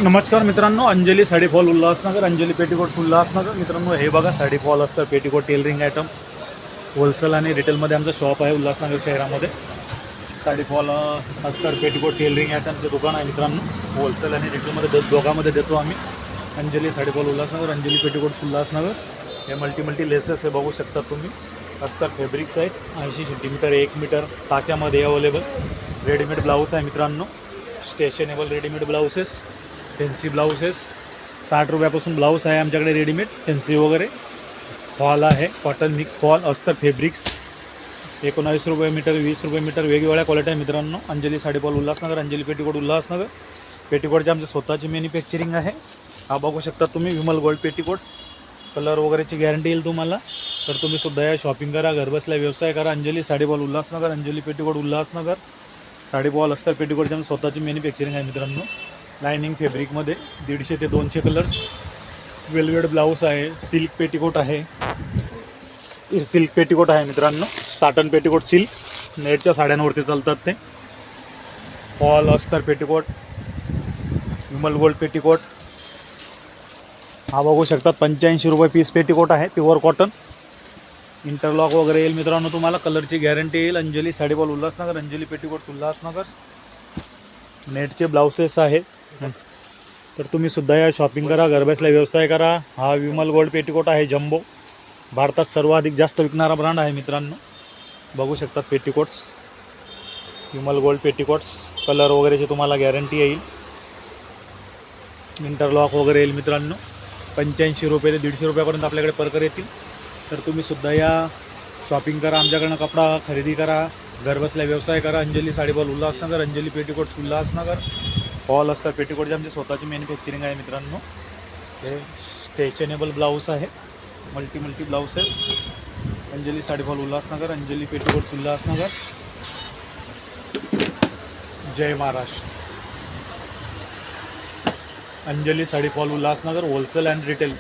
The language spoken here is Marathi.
नमस्कार मित्रांनो, अंजली साडी फॉल उल्हासनगर, अंजली पेटीकोट उल्हासनगर. मित्रांनो, हे बघा साडी फॉल असतं, पेटीकोट टेलरिंग आयटम होलसेल आणि रिटेलमध्ये आमचं शॉप आहे उल्हासनगर शहरामध्ये. साडी फॉल असतं, पेटीकोट टेलरिंग आयटमचं दुकान आहे मित्रांनो. होलसेल आणि रिटेलमध्ये दोघांमध्ये देतो आम्ही. Anjali sari fall Ulhasnagar, Anjali petticoat Ulhasnagar. हे मल्टी लेसेस हे बघू शकता तुम्ही. असतात फॅब्रिक साईज 80 सेंटीमीटर 1 मीटर टाक्यामध्ये अवेलेबल. रेडीमेड ब्लाऊज आहे मित्रांनो, स्टेशनेबल रेडीमेड ब्लाउजेस, फॅन्सी ब्लाउजेस. 60 रुपयापासून ब्लाऊज आहे आमच्याकडे रेडीमेड फॅन्सी वगैरे. फॉल आहे, कॉटन मिक्स फॉल असतं फॅब्रिक्स. 19 रुपये मीटर, 20 रुपये मीटर, वेगवेगळ्या क्वालिटी आहे मित्रांनो. Anjali sari fall Ulhasnagar, Anjali petticoat Ulhasnagar. पेटीकोटचे आमचे स्वतःची मॅन्युफॅक्चरिंग आहे. हा बघू शकता तुम्ही, विमल गोल्ड पेटीकोट्स. कलर वगैरेची गॅरंटी येईल तुम्हाला. तर तुम्ही सुद्धा या शॉपिंग करा, घरबसल्या व्यवसाय करा. Anjali sari fall Ulhasnagar, Anjali petticoat Ulhasnagar. Sari fall असतात पेटीकोटची आमची स्वतःची मॅन्युफॅक्चरिंग आहे मित्रांनो. लायनिंग फॅब्रिकमध्ये 150 ते 200 कलर्स. वेलवेट ब्लाऊज आहे, सिल्क पेटीकोट आहे. हे सिल्क पेटीकोट आहे मित्रांनो, साटन पेटीकोट सिल्क. नेटच्या साड्यांवरती चालतात ते. फॉल अस्तर पेटीकोट, विमल गोल्ड पेटीकोट. हा बघू शकतात 85 रुपये पीस पेटीकोट आहे, प्युअर कॉटन. इंटरलॉक वगैरे येईल मित्रांनो तुम्हाला. कलरची गॅरंटी येईल. Anjali sari fall Ulhasnagar, Anjali petticoat Ulhasnagar. नेटचे ब्लाउसेस आहेत. तर तुम्ही सुद्धा या शॉपिंग करा, घरबसल्या व्यवसाय करा. हा विमल गोल्ड पेटीकोट आहे जम्बो. भारतात सर्वाधिक जास्त विकणारा ब्रँड आहे मित्रांनो. बघू शकतात petticoats, Vimal gold petticoats. Colour वगैरेची तुम्हाला गॅरंटी येईल. इंटरलॉक वगैरे येईल मित्रांनो. 85 रुपये ते 150 रुपयापर्यंत आपल्याकडे परकर येतील. तर तुम्ही सुद्धा या शॉपिंग करा, आमच्याकडनं कपडा खरेदी करा, घरबसल्या व्यवसाय करा. Anjali sari fall Ulhasnagar, Anjali petticoat Ulhasnagar. Fall असतात पेटीकोटची आमची स्वतःची मॅन्युफॅक्चरिंग आहे मित्रांनो. हे स्टेशनेबल ब्लाऊज आहे, multi blouses. Anjali sari fall Ulhasnagar, Anjali petticoat Ulhasnagar. जय Maharashtra. Anjali sari fall Ulhasnagar, wholesale and retail.